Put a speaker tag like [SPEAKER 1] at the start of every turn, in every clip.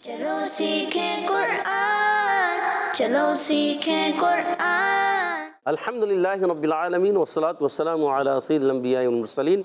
[SPEAKER 1] چلو سیکھیں قرآن، چلو سیکھیں قرآن۔
[SPEAKER 2] الحمدللہ رب العالمین والصلاة والسلام علی سید الانبیاء والمرسلین،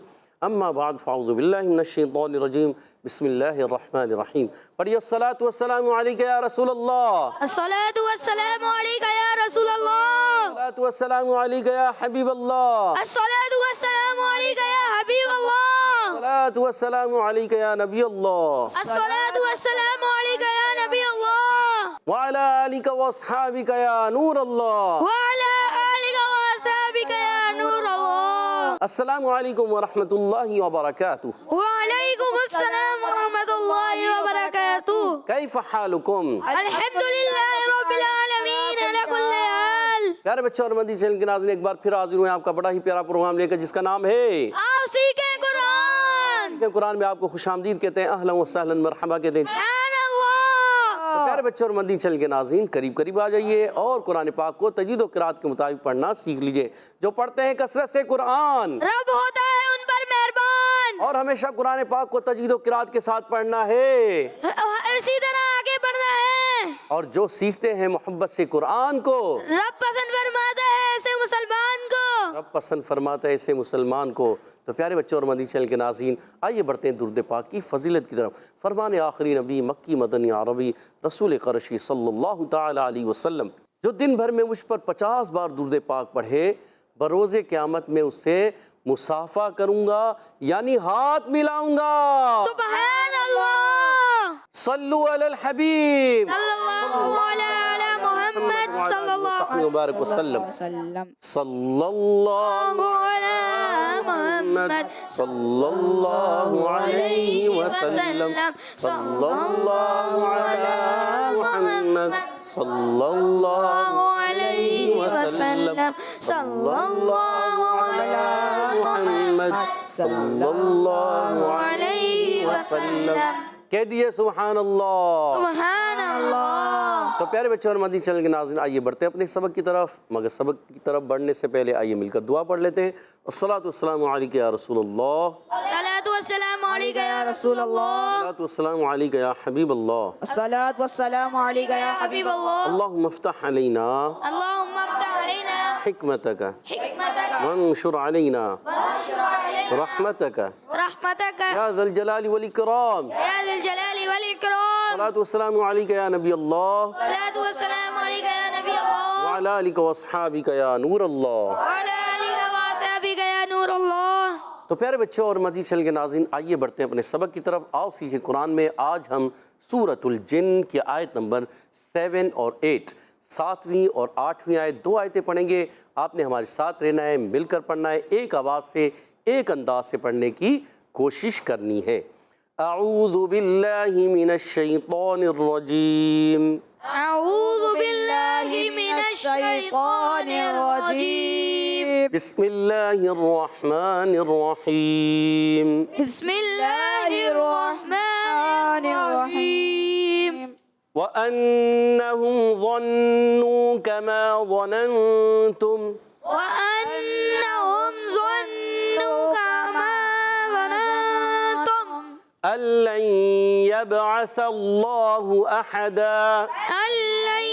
[SPEAKER 2] اما بعد فاعوذ باللہ من الشیطان الرجیم، بسم اللہ الرحمن الرحیم۔ پڑھیے الصلاة والسلام علیکہ یا رسول اللہ،
[SPEAKER 1] الصلاة والسلام علیکہ یا رسول اللہ،
[SPEAKER 2] الصلاة والسلام علیکہ یا حبیب اللہ،
[SPEAKER 1] الصلاة والسلام علیکہ یا حبیب اللہ،
[SPEAKER 2] الصلاة والسلام علیکہ یا نبی اللہ،
[SPEAKER 1] الصلاة والسلام علیکہ یا نبی اللہ،
[SPEAKER 2] وعلی آلک واصحابک یا نور اللہ۔
[SPEAKER 1] وعلی آلک واصحابک یا نور اللہ۔
[SPEAKER 2] السلام علیکم ورحمۃ اللہ وبرکاتہ۔
[SPEAKER 1] وعلیکم السلام ورحمۃ اللہ وبرکاتہ۔
[SPEAKER 2] کیف حالکم؟
[SPEAKER 1] الحمدللہ رب العالمین علی کل حال۔
[SPEAKER 2] پیارے بچوں اور مدنی چینل کے ناظرین، ایک بار پھر حاضر ہوئے ہیں آپ کا بڑا ہی پیارا پروگرام لے کر، جس کا نام ہے
[SPEAKER 1] آؤ سیکھیں قرآن۔
[SPEAKER 2] قرآن میں آپ کو خوش آمدید کہتے ہیں، اہلا و سہلا مرحبا کہتے ہیں۔
[SPEAKER 1] سبحان اللہ۔
[SPEAKER 2] تو پیارے بچوں اور مدنی چینل کے ناظرین، قریب قریب آ جائیے اور قرآن پاک کو تجوید و قرات کے مطابق پڑھنا سیکھ لیجئے۔ جو پڑھتے ہیں کثرت سے قرآن،
[SPEAKER 1] رب ہوتا ہے ان پر مہربان،
[SPEAKER 2] اور ہمیشہ قرآن پاک کو تجوید و قرات کے ساتھ پڑھنا ہے،
[SPEAKER 1] اسی طرح آگے بڑھنا ہے۔
[SPEAKER 2] اور جو سیکھتے ہیں محبت سے قرآن کو،
[SPEAKER 1] رب پسند فرماتا ہے ایسے مسلمان کو۔
[SPEAKER 2] رب پسند فرماتا ہے اسے مسلمان کو۔ تو پیارے بچوں اور مدنی چینل کے ناظرین، آئیے بڑھتے ہیں درود پاک کی فضیلت کی طرف۔ فرمان آخری نبی مکی مدنی عربی رسول قرشی صلی اللہ تعالی علیہ وسلم، جو دن بھر میں مجھ پر 50 بار درود پاک پڑھے، بروز قیامت میں اس سے مصافحہ کروں گا، یعنی ہاتھ ملاؤں گا۔
[SPEAKER 1] سبحان اللہ۔
[SPEAKER 2] صلو علی الحبیب
[SPEAKER 1] صلی اللہ علی محمد صلی اللہ
[SPEAKER 2] مبارک وسلم، صلی اللہ
[SPEAKER 1] علی محمد
[SPEAKER 2] صلی اللہ علیہ وسلم، صلی اللہ علی محمد صلی اللہ علیہ وسلم، صلی اللہ علی محمد صلی اللہ علیہ وسلم۔ کہہ دیئے سبحان اللہ۔
[SPEAKER 1] سبحان اللہ۔
[SPEAKER 2] تو پیارے بچوں اور مدنی چینل کے ناظرین، آئیے بڑھتے ہیں اپنے سبق کی طرف، مگر سبق کی طرف بڑھنے سے پہلے آئیے مل کر دعا پڑھ لیتے ہیں۔ الصلاۃ والسلام علیکہ یا رسول اللہ،
[SPEAKER 1] الصلاۃ والسلام علیکہ یا رسول اللہ،
[SPEAKER 2] الصلاۃ والسلام علیکہ یا حبیب اللہ،
[SPEAKER 3] الصلاة والسلام علیکہ یا
[SPEAKER 1] حبیب اللہ۔
[SPEAKER 2] اللہم افتح علینا
[SPEAKER 1] اللہم افتح علینا
[SPEAKER 2] حکمتک
[SPEAKER 1] حکمتک
[SPEAKER 2] وانشر علینا
[SPEAKER 1] وانشر علینا
[SPEAKER 2] رحمتک
[SPEAKER 1] رحمتک
[SPEAKER 2] یا ذا الجلال والاکرام۔
[SPEAKER 1] یا ذی الجلال والاکرام۔
[SPEAKER 2] الصلاۃ والسلام علیکہ یا نبی اللہ،
[SPEAKER 1] الصلاۃ والسلام علیکہ یا نبی اللہ،
[SPEAKER 2] وعلی آلک واصحابک یا نور اللہ۔
[SPEAKER 1] وعلی آلک واصحابک یا نور اللہ۔
[SPEAKER 2] تو پیارے بچوں اور مدنی چینل کے ناظرین، آئیے بڑھتے ہیں اپنے سبق کی طرف۔ آؤ سیکھیں قرآن میں آج ہم سورۃ الجن کی آیت نمبر 7 اور 8، 7ویں اور 8ویں آیت، 2 آیتیں پڑھیں گے۔ آپ نے ہمارے ساتھ رہنا ہے، مل کر پڑھنا ہے، ایک آواز سے، ایک انداز سے پڑھنے کی کوشش کرنی ہے۔ اعوذ باللہ من الشیطان الرجیم،
[SPEAKER 1] اعوذ باللہ من الشیطان الرجیم،
[SPEAKER 2] بسم اللہ الرحمن الرحیم۔
[SPEAKER 1] بسم اللہ الرحمن الرحیم۔
[SPEAKER 2] وَأَنَّهُمْ ظَنُّوا كَمَا ظَنَنْتُمْ
[SPEAKER 1] وَأَنَّهُمْ ظنوا كما ظننتم
[SPEAKER 2] أَن لَّن يَبْعَثَ اللَّهُ أَحَدًا
[SPEAKER 1] أن لن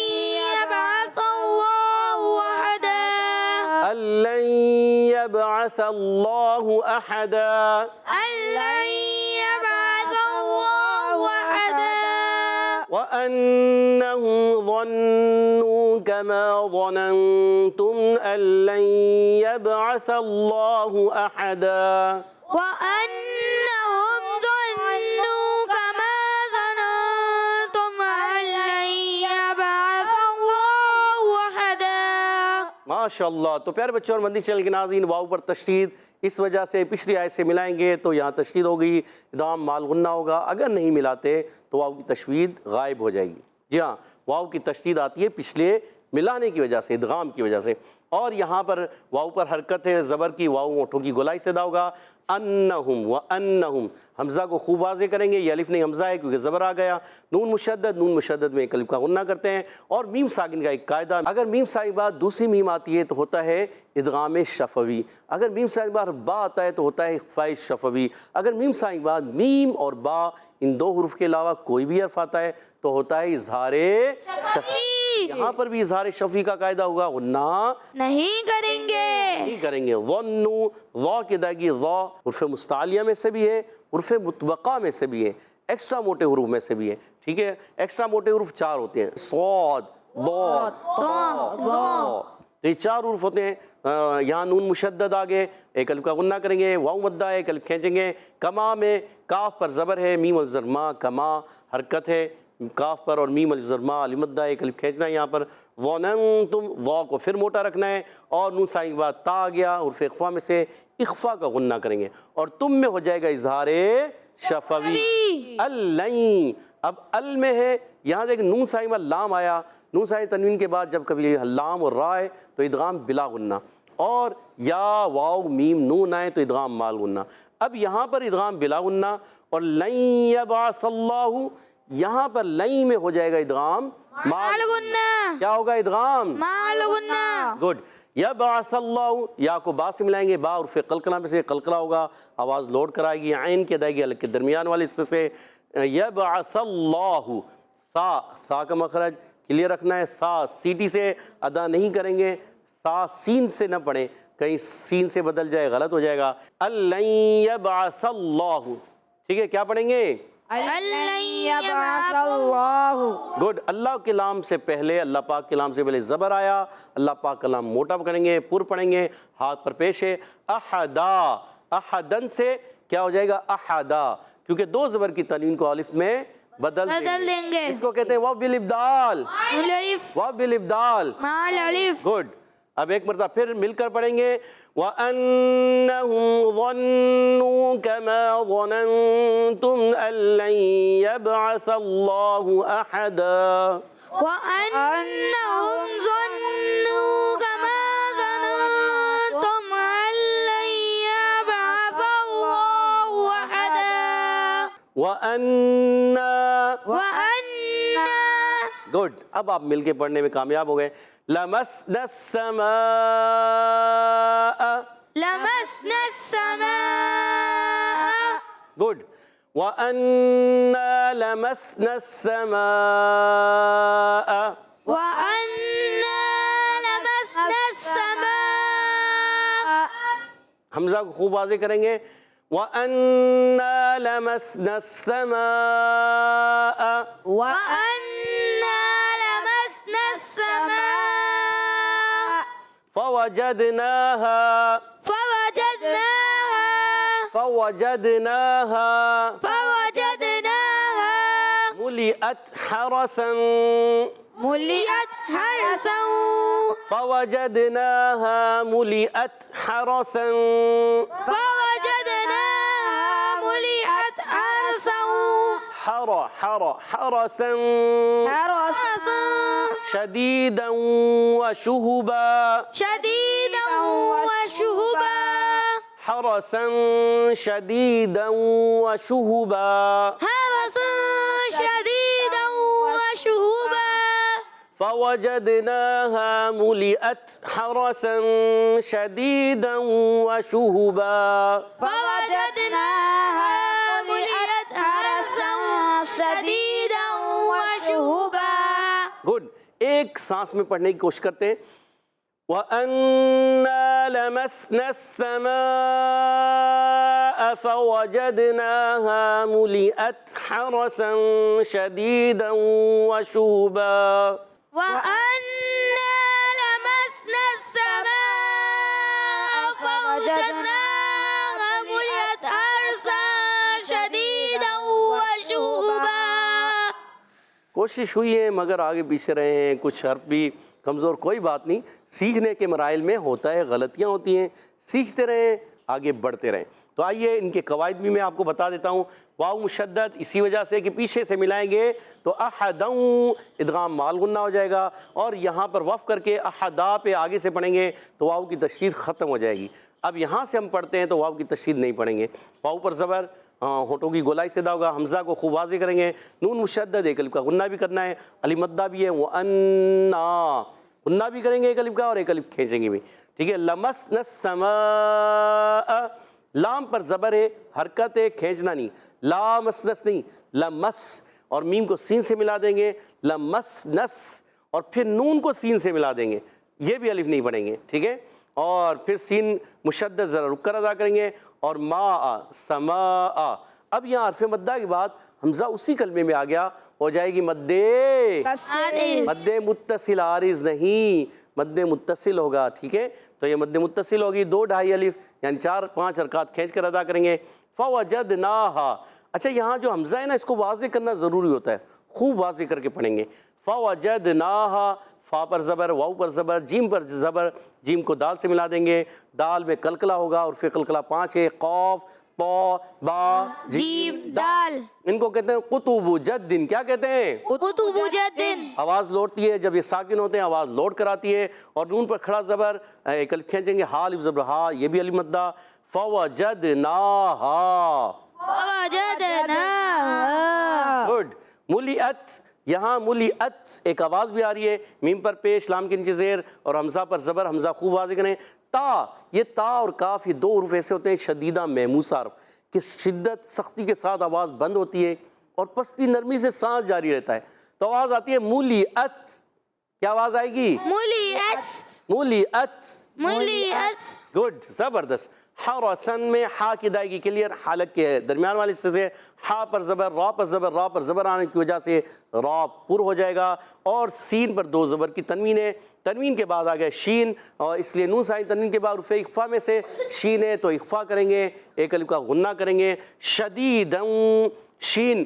[SPEAKER 1] يبعث الله أحدا
[SPEAKER 2] أن لن يبعث الله أحدا
[SPEAKER 1] أن لن يبعث الله أحدا
[SPEAKER 2] وأنهم ظنوا كما ظننتم أن لن يبعث الله أحدا
[SPEAKER 1] وأنهم ظنوا كما ظننتم أن لن يبعث الله أحدا۔
[SPEAKER 2] ماشاءاللہ۔ تو پیارے بچوں اور مدنی چینل کے ناظرین، واو پر تشدید اس وجہ سے پچھلی آیت سے ملائیں گے تو یہاں تشدید ہوگی، ادغام مال غنہ ہوگا۔ اگر نہیں ملاتے تو واو کی تشدید غائب ہو جائے گی۔ جی ہاں، واو کی تشدید آتی ہے پچھلے ملانے کی وجہ سے، ادغام کی وجہ سے۔ اور یہاں پر واؤ پر حرکت ہے زبر کی، واؤ ہونٹوں کی گولائی سے ادا ہوگا۔ انہم و انہم، حمزہ کو خوب واضح کریں گے، یہ الف نہیں حمزہ ہے کیونکہ زبر آ گیا۔ نون مشدد میں ایک الف کا غنہ کرتے ہیں۔ اور میم ساکن کا ایک قاعدہ، اگر میم ساکن بعد دوسری میم آتی ہے تو ہوتا ہے ادغام شفوی، اگر میم ساکن بعد با آتا ہے تو ہوتا ہے اخفاء شفوی، اگر میم ساکن بعد میم اور با ان دو حروف کے علاوہ کوئی بھی حرف آتا ہے تو ہوتا ہے اظہار شفوی۔ یہاں پر بھی اظہار شفوی کا قاعدہ ہوگا، غنہ
[SPEAKER 1] نہیں کریں گے۔
[SPEAKER 2] نہیں کریں گے۔ ظنوا، ظا کی ادائیگی ظا حرف مستعلیہ میں سے بھی ہے، حرف مطبقہ میں سے بھی ہے، ایکسٹرا موٹے حروف میں سے بھی ہے، ٹھیک ہے؟ ایکسٹرا موٹے حروف 4 ہوتے ہیں، صاد، ضاد، طا، ظا، تو یہ 4 حروف ہوتے ہیں۔ یہاں نون مشدد آگے ایک الف کا غنہ کریں گے، واؤ مدہ ہے ایک الف کھینچیں گے۔ کما میں کاف پر زبر ہے، میم الزرما، کما حرکت ہے کاف پر، اور میم الزرما الف مدہ ایک الف کھینچنا ہے یہاں پر۔ ظننتم، وا کو پھر موٹا رکھنا ہے، اور نون ساکن کے بعد تا آ گیا، حرف اخفا میں سے اخفا کا غنہ کریں گے، اور تم میں ہو جائے گا اظہار شفوی۔ اللین، اب ال میں ہے، یہاں دیکھ نون ساکن بعد لام آیا، نون ساکن تنوین کے بعد جب کبھی لام اور را ہے تو ادغام بلا غنہ، اور یا واو میم نون آئے تو ادغام مال غنہ۔ اب یہاں پر ادغام بلا غنہ، اور لن یبعث اللہ، یہاں پر لن میں ہو جائے گا ادغام
[SPEAKER 1] مال غنہ،
[SPEAKER 2] کیا ہوگا ادغام؟
[SPEAKER 1] مال غنہ۔
[SPEAKER 2] گڈ۔ یبعث اللہ، یا کو با سے ملائیں گے، با حرف قلقلہ میں سے قلقلہ ہوگا، آواز لوڈ کرائے گی، عین کی ادائیگی الگ کے درمیان والے حصے سے۔ یبعث اللہ، سا کا مخرج کلیئر رکھنا ہے، سا سیٹی سے ادا نہیں کریں گے، سا سین سے نہ پڑھیں، کہیں سین سے بدل جائے غلط ہو جائے گا۔ لن یبعث اللہ، ٹھیک ہے؟ کیا پڑھیں گے؟
[SPEAKER 3] لن یبعث اللہ۔
[SPEAKER 2] گڈ۔ اللہ کے لام سے پہلے، اللہ پاک کے لام سے پہلے زبر آیا، اللہ پاک کا لام موٹا کریں گے، پر پڑھیں گے، ہاتھ پر پیش ہے۔ احدا، احدن سے کیا ہو جائے گا؟ احدا، کیونکہ 2 زبر کی تنوین کو الف میں بدل
[SPEAKER 1] دیں گے،
[SPEAKER 2] اس کو کہتے ہیں واو بالابدال،
[SPEAKER 1] الف
[SPEAKER 2] واو بالابدال۔
[SPEAKER 1] مال الف۔
[SPEAKER 2] گڈ۔ اب ایک مرتبہ پھر مل کر پڑھیں گے، وَأَنَّهُمْ ظَنُّوا كَمَا ظَنَنْتُمْ أَن لَّن يَبْعَثَ اللَّهُ أَحَدًا،
[SPEAKER 1] وَأَنَّهُمْ ظَنُّوا كَمَا ظَنَنْتُمْ أَن لَّن يَبْعَثَ اللَّهُ أَحَدًا، وَأَنَّا۔
[SPEAKER 2] گڈ۔ اب آپ مل کے پڑھنے میں کامیاب ہو گئے۔ لَمَسْنَا السَّمَاءَ،
[SPEAKER 1] لَمَسْنَا السَّمَاءَ،
[SPEAKER 2] گڈ۔ وَأَنَّا لَمَسْنَا السَّمَاءَ،
[SPEAKER 1] وَأَنَّا لَمَسْنَا السَّمَاءَ،
[SPEAKER 2] حمزہ کو خوب واضح کریں گے، وَأَنَّا لَمَسْنَا السَّمَاءَ،
[SPEAKER 1] وَأَنَّا لَمَسْنَا السَّمَاءَ،
[SPEAKER 2] فَوَجَدْنَاهَا،
[SPEAKER 1] فَوَجَدْنَاهَا،
[SPEAKER 2] فَوَجَدْنَاهَا،
[SPEAKER 1] فَوَجَدْنَاهَا،
[SPEAKER 2] مُلِئَتْ حَرَسًا،
[SPEAKER 1] مُلِئَتْ حَرَسًا،
[SPEAKER 2] فَوَجَدْنَاهَا مُلِئَتْ حَرَسًا،
[SPEAKER 1] فَوَجَدْنَاهَا مُلِئَتْ حَرَسًا،
[SPEAKER 2] حَرَسًا
[SPEAKER 1] حَرَسًا،
[SPEAKER 2] شَدِيدًا وَشُهُبًا،
[SPEAKER 1] شَدِيدًا وَشُهُبًا،
[SPEAKER 2] حَرَسًا شَدِيدًا وَشُهُبًا،
[SPEAKER 1] حَرَسًا شَدِيدًا وَشُهُبًا،
[SPEAKER 2] فَوَجَدْنَاهَا مُلِئَتْ حَرَسًا شَدِيدًا وَشُهُبًا،
[SPEAKER 1] فَوَجَدْنَاهَا مُلِئَتْ حَرَسًا شَدِيدًا وَشُهُبًا۔
[SPEAKER 2] گڈ۔ ایک سانس میں پڑھنے کی کوشش کرتے ہیں۔ وَأَنَّا لَمَسْنَا السَّمَاءَ فَوَجَدْنَاهَا مُلِئَتْ حَرَسًا شَدِيدًا وَشُهُبًا،
[SPEAKER 1] وَأَنَّا لَمَسْنَا السَّمَاءَ فَوَجَدْنَاهَا مُلِئَتْ حَرَسًا شَدِيدًا وَشُهُبًا۔
[SPEAKER 2] کوشش ہوئی ہے مگر آگے پیچھے رہے ہیں، کچھ حرف بھی کمزور، کوئی بات نہیں، سیکھنے کے مراحل میں ہوتا ہے، غلطیاں ہوتی ہیں، سیکھتے رہیں، آگے بڑھتے رہیں۔ تو آئیے ان کے قواعد بھی میں آپ کو بتا دیتا ہوں۔ واو مشدد اسی وجہ سے کہ پیچھے سے ملائیں گے تو احدوں ادغام مال غنہ ہو جائے گا، اور یہاں پر وقف کر کے احدا پہ آگے سے پڑھیں گے تو واو کی تشدید ختم ہو جائے گی۔ اب یہاں سے ہم پڑھتے ہیں تو واو کی تشدید نہیں پڑھیں گے، واو پر زبر، ہونٹوں کی گولائی سے ادا ہوگا، حمزہ کو خوب واضح کریں گے، نون مشدد ایک الف کا غنہ بھی کرنا ہے، الف مدہ بھی ہے، وَأَنَّا غنہ بھی کریں گے ایک الف کا اور ایک الف کھینچیں گے بھی، ٹھیک ہے۔ لَمَسْنَا السَّمَاءَ لام پر زبر ہے، حرکت ہے، کھینچنا نہیں، لامسنس نہیں، لمس، اور میم کو سین سے ملا دیں گے، لمسنس، اور پھر نون کو سین سے ملا دیں گے، یہ بھی الف نہیں پڑھیں گے، ٹھیک ہے۔ اور پھر سین مشدد ذرا رک کر ادا کریں گے، اور ما سما۔ اب یہاں حرف مدہ کے بعد حمزہ اسی کلمے میں آ گیا، ہو جائے گی مد متصل، عارض نہیں، مد متصل ہوگا، ٹھیک ہے۔ تو یہ مد متصل ہوگی، 2 ڈھائی الف یعنی 4-5 حرکات کھینچ کر ادا کریں گے۔ فوجدناہا، اچھا یہاں جو حمزہ ہے نا اس کو واضح کرنا ضروری ہوتا ہے، خوب واضح کر کے پڑھیں گے۔ فوجدناہا، فا پر زبر، واو پر زبر، جیم پر زبر، جیم کو دال سے ملا دیں گے، دال میں قلقلہ ہوگا، اور پھر قلقلہ 5 ہے، قاف، طا، با،
[SPEAKER 1] جیم دال،
[SPEAKER 2] ان کو کہتے ہیں قطب جدن۔ کیا کہتے ہیں؟
[SPEAKER 1] قطب جدن۔
[SPEAKER 2] آواز لوٹتی ہے جب یہ ساکن ہوتے ہیں، آواز لوٹ کر آتی ہے، اور نون پر کھڑا زبر ایک الف کھینچیں گے، ہا الف زبر ہا، یہ بھی الف مدہ۔ فوجدناہا، گڈ۔ ملیت، یہاں ملیت ایک آواز بھی آ رہی ہے، میم پر پیش، لام کے نیچے زیر، اور حمزہ پر زبر، حمزہ خوب واضح کریں۔ تا، یہ تا اور کاف یہ 2 حروف ایسے ہوتے ہیں شدیدہ محموسہ حرف کہ شدت سختی کے ساتھ آواز بند ہوتی ہے اور پستی نرمی سے سانس جاری رہتا ہے، تو آواز آتی ہے ملیت۔ کیا آواز آئے گی؟
[SPEAKER 1] ملیت،
[SPEAKER 2] ملیت،
[SPEAKER 1] ملیت۔
[SPEAKER 2] گڈ، زبردست۔ حرسن میں ہا کی ادائیگی کلیئر، حلق کے درمیان والے حصے سے، ہا پر زبر، را پر زبر، را پر زبر آنے کی وجہ سے را پر ہو جائے گا، اور سین پر 2 زبر کی تنوین ہے، تنوین کے بعد آ گئے شین، اور اس لیے نون سائن تنوین کے بعد حرف اخفا میں سے شین ہے تو اخفا کریں گے، ایک الف کا غنہ کریں گے۔ شدیداً، شین،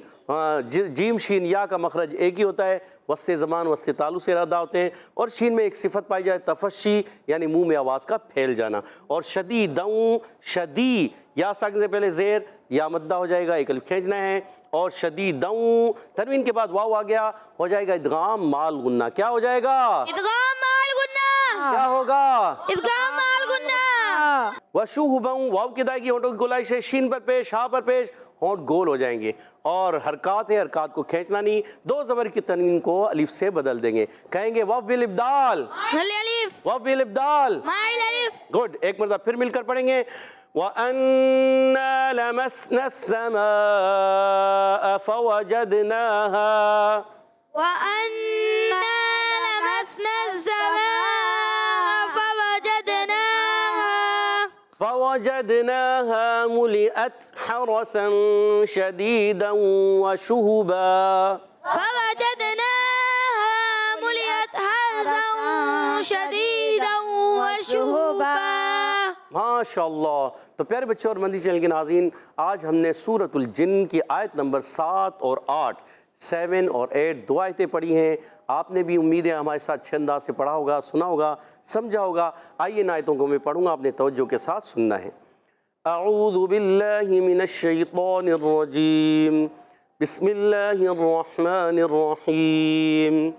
[SPEAKER 2] جیم شین یا کا مخرج ایک ہی ہوتا ہے، وسط زمان وسط تالو سے ادا ہوتے ہیں، اور شین میں ایک صفت پائی جائے تفشی، یعنی منہ میں آواز کا پھیل جانا، اور شدیداً، شدی، یا ساکن سے پہلے زیر، یا مدہ ہو جائے گا، ایک الف کھینچنا ہے، اور شدیداً تنوین کے بعد واو آ گیا، ہو جائے گا ادغام مال غنہ۔ کیا ہو جائے گا؟
[SPEAKER 1] ادغام مال غنہ،
[SPEAKER 2] کیا ہوگا؟
[SPEAKER 1] ادغام مال غنہ۔
[SPEAKER 2] وشوہباً، واو کی ادائیگی ہونٹوں کی گولائی سے، شین پر پیش، ہا پر پیش، ہونٹ گول ہو جائیں گے، اور حرکات ہے، حرکات کو کھینچنا نہیں، 2 زبر کی تنوین کو الف سے بدل دیں گے، کہیں گے واو بالابدال،
[SPEAKER 1] الف،
[SPEAKER 2] واو بالابدال،
[SPEAKER 1] مع الالف۔
[SPEAKER 2] گڈ، ایک مرتبہ پھر مل کر پڑھیں گے۔ وَأَنَّا لَمَسْنَا السَّمَاءَ فَوَجَدْنَاهَا،
[SPEAKER 1] وَأَنَّا لَمَسْنَا السَّمَاءَ فَوَجَدْنَاهَا،
[SPEAKER 2] فَوَجَدْنَاهَا مُلِئَتْ حَرَسًا شَدِيدًا وَشُهُبًا،
[SPEAKER 1] فوجدناها ملئت حرسا شديدا وشهبا۔
[SPEAKER 2] ماشاءاللہ۔ تو پیارے بچوں اور مدنی چینل کے ناظرین، آج ہم نے سورۃ الجن کی آیت نمبر 7 اور 8، 7 اور 8 دو آیتیں پڑھی ہیں۔ آپ نے بھی امید ہے ہمارے ساتھ اچھے انداز سے پڑھا ہوگا، سنا ہوگا، سمجھا ہوگا۔ آئیے ان آیتوں کو میں پڑھوں گا، آپ نے توجہ کے ساتھ سننا ہے۔ اعوذ باللہ من الشیطان الرجیم، بسم اللہ الرحمن الرحیم۔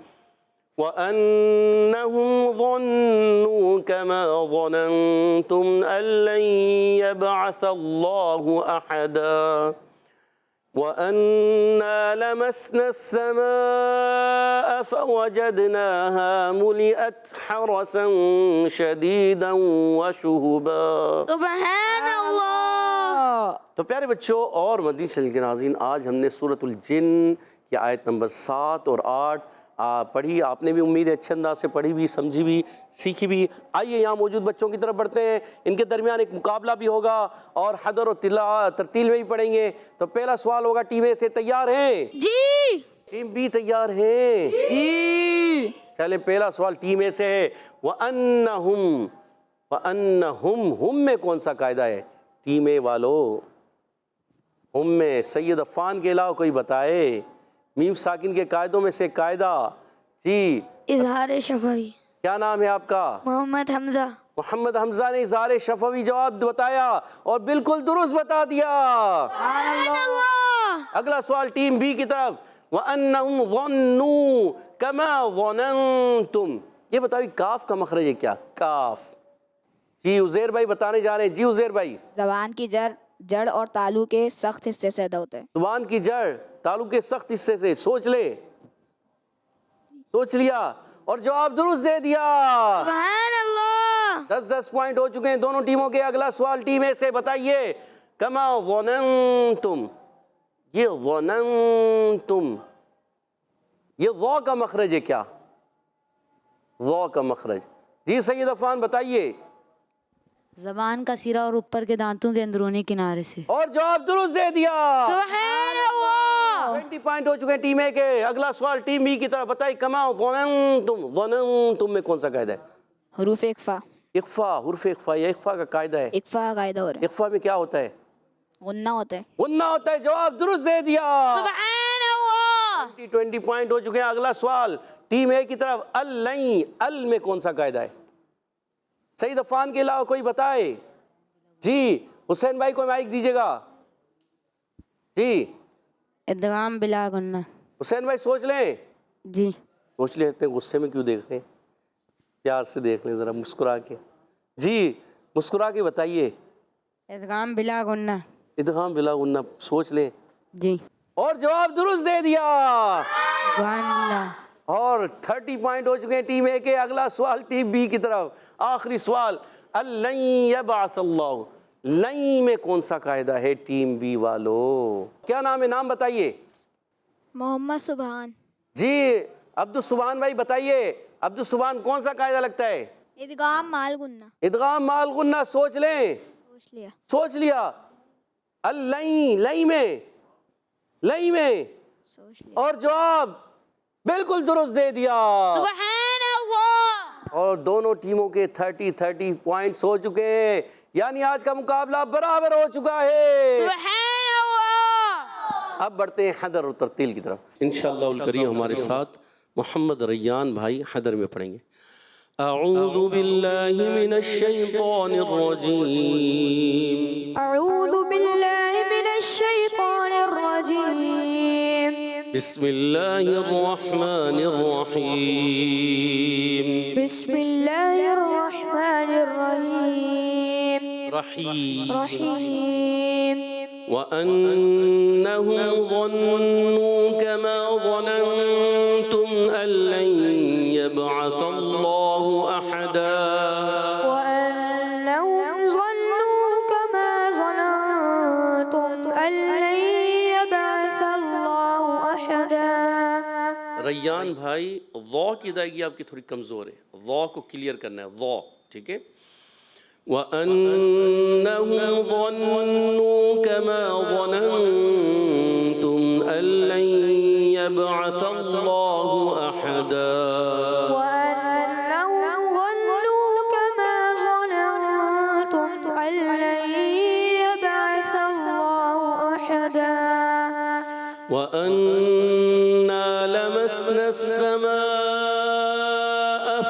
[SPEAKER 2] وَأَنَّهُمْ ظَنُّوا كَمَا ظَنَنْتُمْ أَن لَّن يَبْعَثَ اللَّهُ أَحَدًا وَأَنَّا لَمَسْنَا السَّمَاءَ فَوَجَدْنَاهَا مُلِئَتْ حَرَسًا شَدِيدًا وَشُهُبًا۔
[SPEAKER 1] سبحان اللہ۔
[SPEAKER 2] تو پیارے بچوں اور مدنی چینل کے ناظرین، آج ہم نے سورۃ الجن کی آیت نمبر 7 اور 8 پڑھی۔ آپ نے بھی امید ہے اچھے انداز سے پڑھی بھی، سمجھی بھی، سیکھی بھی۔ آئیے یہاں موجود بچوں کی طرف بڑھتے ہیں، ان کے درمیان ایک مقابلہ بھی ہوگا اور حدر و ترتیل میں بھی پڑھیں گے۔ تو پہلا سوال ہوگا، ٹیم اے سے تیار ہیں؟
[SPEAKER 1] جی۔
[SPEAKER 2] ٹیم بی تیار ہیں؟
[SPEAKER 3] جی۔
[SPEAKER 2] چلیں پہلا سوال ٹیم اے سے ہے۔ وَأَنَّهُمْ، وَأَنَّهُمْ، ہم میں کون سا قاعدہ ہے ٹیم اے والو؟ ہم میں سید عفان کے علاوہ کوئی بتائے؟ میم ساکن کے قاعدوں میں سے قاعدہ۔ جی،
[SPEAKER 1] اظہار شفوی۔
[SPEAKER 2] کیا نام ہے آپ کا؟
[SPEAKER 1] محمد حمزہ۔
[SPEAKER 2] محمد حمزہ نے اظہار شفوی جواب بتایا اور بالکل درست بتا دیا۔ اگلا سوال ٹیم بی کی طرف، وَأَنَّهُمْ ظَنُّوا كَمَا ظَنَنْتُمْ، یہ بتائیے کاف کا مخرج ہے کیا؟ کاف۔ جی عزیر بھائی بتانے جا رہے ہیں، جی عزیر بھائی۔
[SPEAKER 3] زبان کی جڑ اور تالو کے سخت حصے سے ادا ہوتا ہے۔
[SPEAKER 2] زبان کی جڑ تالو کے سخت حصے سے، سوچ لے، سوچ لیا اور جواب درست دے دیا۔
[SPEAKER 1] سبحان اللہ۔
[SPEAKER 2] 10 پوائنٹ ہو چکے ہیں دونوں ٹیموں کے۔ اگلا سوال ٹیم اے سے، بتائیے کما ظننتم، یہ ظننتم، یہ ظا کا مخرج ہے کیا؟ ظا کا مخرج۔ جی سید عفان بتائیے۔
[SPEAKER 4] زبان کا سرا اور اوپر کے دانتوں کے اندرونی کنارے سے۔
[SPEAKER 2] اور جواب درست دے دیا۔
[SPEAKER 1] سبحان اللہ۔
[SPEAKER 2] 20 پوائنٹ ہو چکے ہیں ٹیم اے کے۔ اگلا سوال ٹیم بی کی طرف، بتائیے کما ظننتم، ظننتم میں کون سا قاعدہ ہے؟
[SPEAKER 3] حروف اخفا۔
[SPEAKER 2] اخفا، حرف اخفا، یہ اخفا کا قاعدہ ہے۔
[SPEAKER 3] اخفا کا قاعدہ ہو رہا ہے،
[SPEAKER 2] اخفا میں کیا ہوتا ہے؟
[SPEAKER 3] غنہ ہوتا ہے۔
[SPEAKER 2] غنہ ہوتا ہے، جواب درست دے دیا۔
[SPEAKER 1] سبحان اللہ۔
[SPEAKER 2] 20 پوائنٹ ہو چکے ہیں۔ اگلا سوال ٹیم اے کی طرف، اللَّین، ال میں کون سا قاعدہ ہے؟ سعید عفان کے علاوہ کوئی بتائے؟ جی حسین بھائی کو مائک دیجیے گا۔ جی
[SPEAKER 4] ادغام بلا غنہ۔
[SPEAKER 2] حسین بھائی سوچ لیں،
[SPEAKER 4] جی
[SPEAKER 2] سوچ لیں، اتنے غصے میں کیوں دیکھ رہے ہیں؟ پیار سے دیکھ لیں ذرا، مسکرا کے۔ جی مسکرا کے بتائیے۔
[SPEAKER 4] ادغام بلا غنہ۔
[SPEAKER 2] ادغام بلا غنہ، سوچ لیں
[SPEAKER 4] جی
[SPEAKER 2] اور جواب درست دے دیا۔
[SPEAKER 4] سبحان اللہ۔
[SPEAKER 2] اور 30 پوائنٹ ہو چکے ہیں ٹیم اے کے۔ اگلا سوال ٹیم بی کی طرف، آخری سوال، لن یبعث اللہ، لن میں کون سا قاعدہ ہے ٹیم بی والو؟ کیا نام ہے؟ نام بتائیے۔
[SPEAKER 3] محمد سبحان۔
[SPEAKER 2] جی عبدالسبحان بھائی بتائیے، عبدالسبحان کون سا قاعدہ لگتا ہے؟
[SPEAKER 3] ادغام مال غنہ۔
[SPEAKER 2] ادغام مال غنہ، سوچ لیں،
[SPEAKER 3] سوچ لیا۔
[SPEAKER 2] سوچ لیا۔ اللَّین، لئی میں، لئی میں،
[SPEAKER 3] سوچ لیا۔
[SPEAKER 2] اور جواب بالکل درست دے دیا۔
[SPEAKER 1] سبحان اللہ۔
[SPEAKER 2] اور دونوں ٹیموں کے 30 پوائنٹس ہو چکے ہیں، یعنی آج کا مقابلہ برابر ہو چکا ہے۔
[SPEAKER 1] سبحان اللہ۔
[SPEAKER 2] اب بڑھتے ہیں حدر اور ترتیل کی طرف۔ انشاءاللہ الکریم ہمارے ساتھ محمد ریان بھائی حدر میں پڑھیں گے۔ اعوذ باللہ من الشیطان الرجیم،
[SPEAKER 3] اعوذ باللہ من الشیطان الرجیم،
[SPEAKER 2] بسم اللہ الرحمن الرحیم،
[SPEAKER 3] بسم اللہ الرحمن الرحیم،
[SPEAKER 2] رحیم،
[SPEAKER 3] رحیم،
[SPEAKER 2] وَأَنَّهُمْ ظَنُّوا كَمَا ظَنَنْتُمْ أَن لَّن يَبْعَثَ اللَّهُ أَحَدًا،
[SPEAKER 3] وَأَنَّهُمْ ظَنُّوا كَمَا ظَنَنْتُمْ أَن لَّن يَبْعَثَ اللَّهُ أَحَدًا۔
[SPEAKER 2] ریان بھائی ضا کی ادائیگی آپ کی تھوڑی کمزور ہے، ضا کو کلیئر کرنا ہے، ضا، ٹھیک ہے؟ وَأَنَّهُمْ ظَنُّوا كَمَا ظَنَنْتُمْ أَن لَّن يَبْعَثَ اللَّهُ أَحَدًا،
[SPEAKER 3] وَأَنَّهُمْ ظَنُّوا كَمَا ظَنَنْتُمْ أَن لَّن يَبْعَثَ اللَّهُ أَحَدًا،
[SPEAKER 2] وَأَنَّا لَمَسْنَا السَّمَاءَ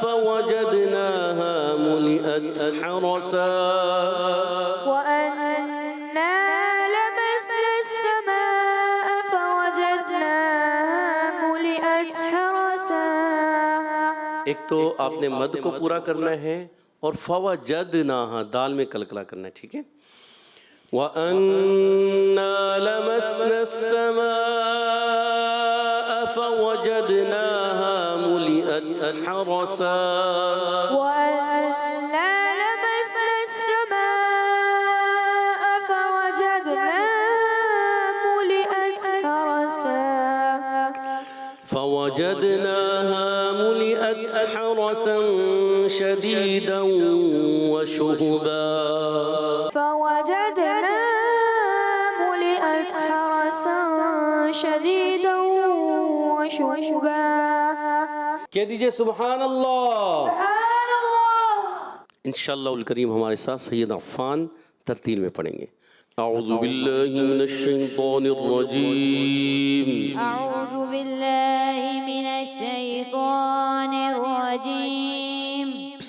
[SPEAKER 2] فَوَجَدْنَاهَا مُلِئَتْ حَرَسًا،
[SPEAKER 3] وَأَنَّا لَمَسْنَا السَّمَاءَ فَوَجَدْنَاهَا مُلِئَتْ حَرَسًا۔
[SPEAKER 2] ایک تو آپ نے مد کو پورا کرنا ہے اور فَوَجَدْنَاهَا دال میں کلکلا کرنا ہے، ٹھیک ہے؟ وَأَنَّا لَمَسْنَا السَّمَاءَ فَوَجَدْنَاهَا مُلِئَتْ حَرَسًا،
[SPEAKER 3] وَأَنَّا لَمَسْنَا السَّمَاءَ فَوَجَدْنَاهَا مُلِئَتْ حَرَسًا،
[SPEAKER 2] فَوَجَدْنَاهَا مُلِئَتْ حَرَسًا شَدِيدًا وَشُهُبًا،
[SPEAKER 3] فَوَجَدْنَاهَا مُلِئَتْ حَرَسًا شَدِيدًا وَشُهُبًا۔
[SPEAKER 2] کہہ دیجئے سبحان اللہ۔
[SPEAKER 3] سبحان اللہ۔
[SPEAKER 2] انشاءاللہ الکریم ہمارے ساتھ سید عفان ترتیل میں پڑھیں گے۔ اعوذ باللہ من الشیطان الرجیم،
[SPEAKER 4] اعوذ باللہ من الشیطان الرجیم،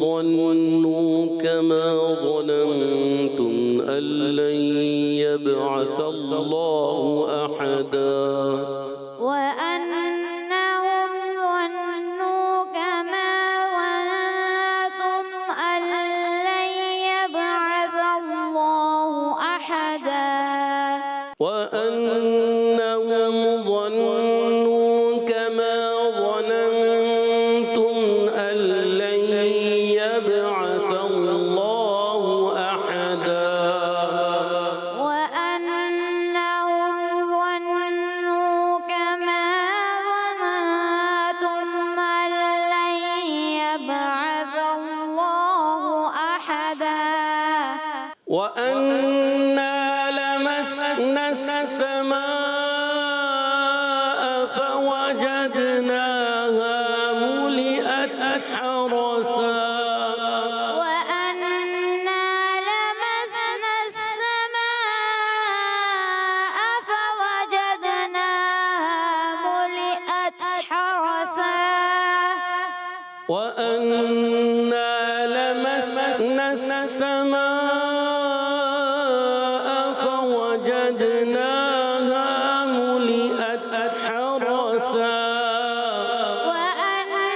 [SPEAKER 2] ظنوا كما ظننتم أن لن يبعث الله أحدا
[SPEAKER 4] وأنهم ظنوا كما ظننتم أن لن يبعث الله أحدا
[SPEAKER 2] وأنهم ظنوا كما ظننتم أن لن يبعث الله أحدا
[SPEAKER 4] وأنهم ظنوا كما ظننتم أن لن يبعث الله أحدا
[SPEAKER 2] وأنا لمسنا السماء فوجدناها ملئت حرسا
[SPEAKER 4] وأنا لمسنا السماء فوجدناها ملئت حرسا
[SPEAKER 2] وأنا لمسنا السماء فوجدناها ملئت حرسا
[SPEAKER 4] وأنا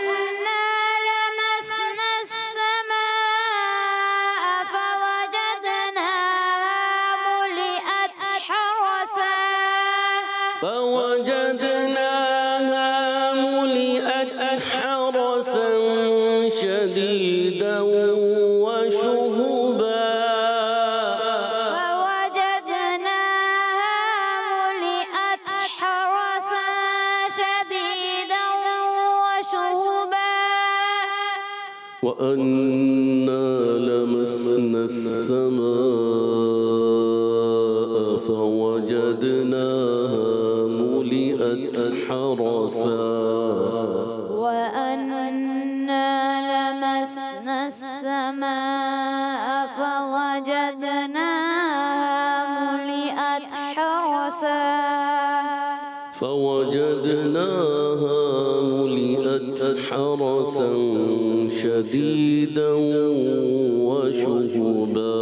[SPEAKER 4] لمسنا السماء فوجدناها ملئت حرسا شديدا وشهبا وأنا لمسنا السماء فوجدناها ملئت حرسا وأنا لمسنا السماء فوجدناها ملئت حرسا
[SPEAKER 2] فوجدناها ملئت حرسا شديدا وشهبا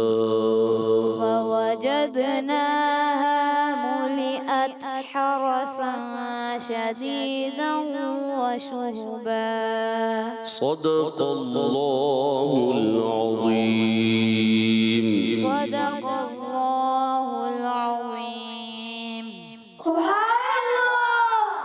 [SPEAKER 4] ووجدناها ملئت حرسا شديدا وشهبا
[SPEAKER 2] صدق الله العظيم
[SPEAKER 4] صدق الله العظيم